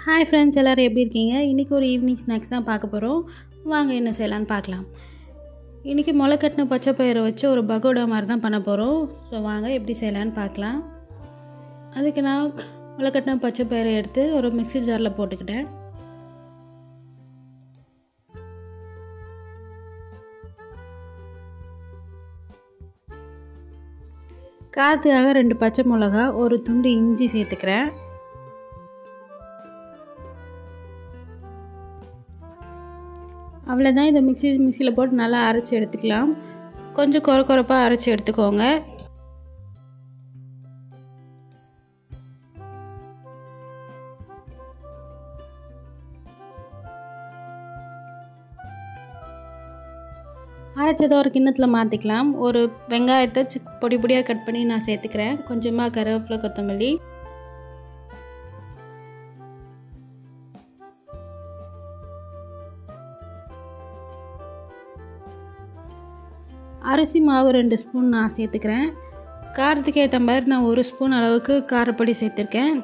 Hi friends, எல்லோரும் எப்படி இருக்கீங்க? இன்றைக்கி ஒரு ஈவினிங் ஸ்நாக்ஸ் தான் பார்க்க போகிறோம். வாங்க என்ன செய்யலான்னு பார்க்கலாம். இன்றைக்கி முளைக்கட்டின பச்சை பயிரை வச்சு ஒரு பகோடா மாதிரி தான் பண்ண போகிறோம். ஸோ வாங்க எப்படி செய்யலான்னு பார்க்கலாம். அதுக்கு நான் முளைக்கட்டின பச்சை பயிரை எடுத்து ஒரு மிக்ஸி ஜாரில் போட்டுக்கிட்டேன். காரத்துக்காக 2 பச்சை மிளகா, ஒரு துண்டு இஞ்சி சேர்த்துக்கிறேன். அவ்வளோதான். இதை மிக்சியில் போட்டு நல்லா அரைச்சி எடுத்துக்கலாம். கொஞ்சம் கொரப்பாக அரைச்சி எடுத்துக்கோங்க. அரைச்சதை ஒரு கிண்ணத்தில் மாற்றிக்கலாம். ஒரு வெங்காயத்தை பொடி பொடியாக கட் பண்ணி நான் சேர்த்துக்கிறேன். கொஞ்சமாக கருவேப்பிலை, கொத்தமல்லி, அரிசி மாவு 2 ஸ்பூன் நான் சேர்த்துக்கிறேன். காரத்துக்கு ஏற்ற மாதிரி நான் 1 ஸ்பூன் அளவுக்கு காரப்பொடி சேர்த்துருக்கேன்.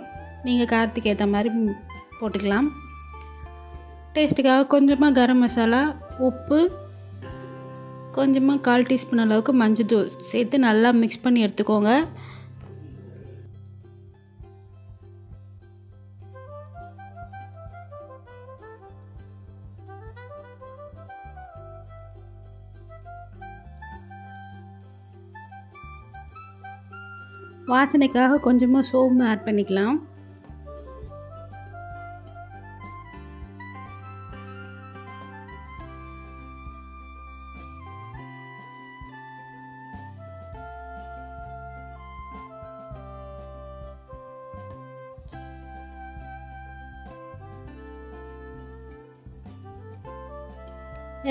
நீங்கள் காரத்துக்கு ஏற்ற மாதிரி போட்டுக்கலாம். டேஸ்ட்டுக்காக கொஞ்சமாக கரம் மசாலா, உப்பு, கொஞ்சமாக 1/4 டீஸ்பூன் அளவுக்கு மஞ்சள் சேர்த்து நல்லா மிக்ஸ் பண்ணி எடுத்துக்கோங்க. வாசனைக்காக கொஞ்சமாக சோம்பு ஆட் பண்ணிக்கலாம்.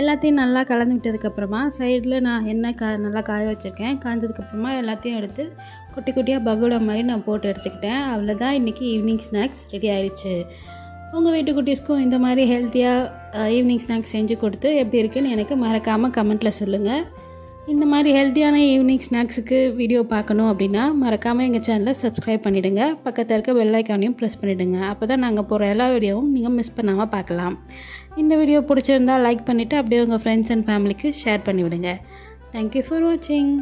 எல்லாத்தையும் நல்லா கலந்து விட்டதுக்கப்புறமா சைடில் நான் எண்ணெய் நல்லா காய வச்சுருக்கேன். காய்ஞ்சதுக்கப்புறமா எல்லாத்தையும் எடுத்து குட்டி குட்டியாக பகோடா மாதிரி நான் போட்டு எடுத்துக்கிட்டேன். அவ்வளோதான், இன்றைக்கி ஈவினிங் ஸ்நாக்ஸ் ரெடி ஆகிடுச்சு. உங்கள் வீட்டு குட்டீஸ்க்கும் இந்த மாதிரி ஹெல்த்தியாக ஈவினிங் ஸ்நாக்ஸ் செஞ்சு கொடுத்து எப்படி இருக்குன்னு எனக்கு மறக்காமல் கமெண்ட்டில் சொல்லுங்கள். இந்த மாதிரி ஹெல்த்தியான ஈவினிங் ஸ்நாக்ஸுக்கு வீடியோ பார்க்கணும் அப்படின்னா மறக்காமல் எங்கள் சேனலை சப்ஸ்கிரைப் பண்ணிவிடுங்க. பக்கத்தில் இருக்க பெல் ஐக்கானையும் ப்ரெஸ் பண்ணிவிடுங்க. அப்போ தான் நாங்கள் போகிற எல்லா வீடியோவும் நீங்கள் மிஸ் பண்ணாமல் பார்க்கலாம். இந்த வீடியோ பிடிச்சிருந்தால் லைக் பண்ணிவிட்டு அப்படியே உங்கள் ஃப்ரெண்ட்ஸ் அண்ட் ஃபேமிலிக்கு ஷேர் பண்ணிவிடுங்க. தேங்க்யூ ஃபார் வாட்சிங்.